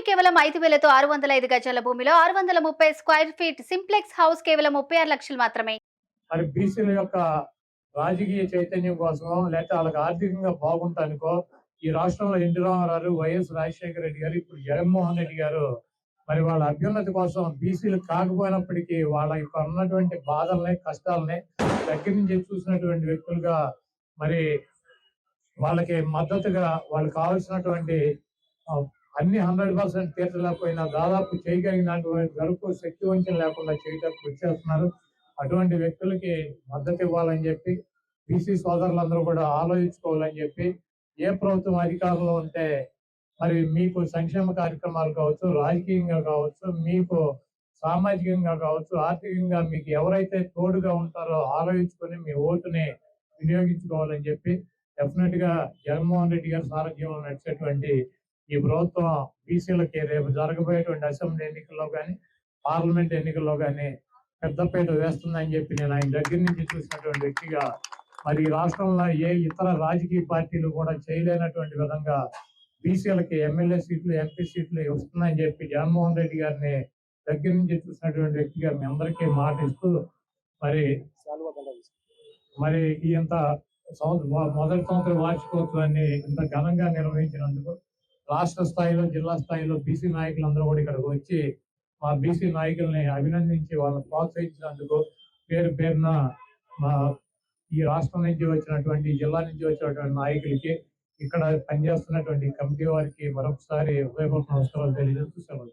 కేవలం 5,000తో 605 గజాల భూమిలో 630 స్క్వేర్ ఫీట్ సింప్లెక్స్ హౌస్ కేవలం 36 లక్షలు మాత్రమే. మరి బీసీల యొక్క రాజకీయ చైతన్యం కోసమో లేకపోతే వాళ్ళకి ఆర్థికంగా బాగుంటానికో ఈ రాష్ట్రంలో ఎన్టీ రామారావు, వైఎస్ రాజశేఖర రెడ్డి గారు, ఇప్పుడు జగన్మోహన్ రెడ్డి గారు మరి వాళ్ళ అభ్యున్నతి కోసం బీసీలు కాకపోయినప్పటికీ వాళ్ళ యొక్క ఉన్నటువంటి బాధల్ని కష్టాలని దగ్గర నుంచి చూసినటువంటి వ్యక్తులుగా మరి వాళ్ళకి మద్దతుగా వాళ్ళు కావాల్సినటువంటి అన్ని 100% తీర్చలేకపోయినా దాదాపు చేయగలిగినటువంటి వరకు శక్తి వంచన లేకుండా చేయడానికి వచ్చేస్తున్నారు. అటువంటి వ్యక్తులకి మద్దతు ఇవ్వాలని చెప్పి బీసీ సోదరులందరూ కూడా ఆలోచించుకోవాలని చెప్పి ఏ ప్రభుత్వం అధికారంలో ఉంటే మరి మీకు సంక్షేమ కార్యక్రమాలు కావచ్చు, రాజకీయంగా కావచ్చు, మీకు సామాజికంగా కావచ్చు, ఆర్థికంగా మీకు ఎవరైతే తోడుగా ఉంటారో ఆలోచించుకొని మీ ఓటుని వినియోగించుకోవాలని చెప్పి డెఫినెట్ గా జగన్మోహన్ రెడ్డి గారి సారథ్యంలో నడిచేటువంటి ఈ ప్రభుత్వం బీసీలకి రేపు జరగబోయేటువంటి అసెంబ్లీ ఎన్నికల్లో కానీ పార్లమెంట్ ఎన్నికల్లో కానీ పెద్దపీట వేస్తుందని చెప్పి నేను ఆయన దగ్గర నుంచి చూసినటువంటి వ్యక్తిగా మరి ఈ రాష్ట్రంలో ఏ ఇతర రాజకీయ పార్టీలు కూడా చేయలేనటువంటి విధంగా బీసీలకి ఎమ్మెల్యే సీట్లు, ఎంపీ సీట్లు వస్తున్నాయని చెప్పి జగన్మోహన్ రెడ్డి గారిని దగ్గర నుంచి చూసినటువంటి వ్యక్తిగా మీ అందరికీ మాట ఇస్తూ మరి ఇంత మొదటి సంవత్సరం వార్షికోత్సవాన్ని ఇంత ఘనంగా నిర్వహించినందుకు రాష్ట్ర స్థాయిలో, జిల్లా స్థాయిలో బీసీ నాయకులందరూ కూడా ఇక్కడికి వచ్చి మా బీసీ నాయకుల్ని అభినందించి వాళ్ళని ప్రోత్సహించినందుకు పేరు పేరున మా ఈ రాష్ట్రం నుంచి వచ్చినటువంటి, జిల్లా నుంచి వచ్చినటువంటి నాయకులకి, ఇక్కడ పనిచేస్తున్నటువంటి కమిటీ వారికి మరొకసారి హృదయపూర్వక నమస్కారాలు తెలియజేస్తూ సెలవు.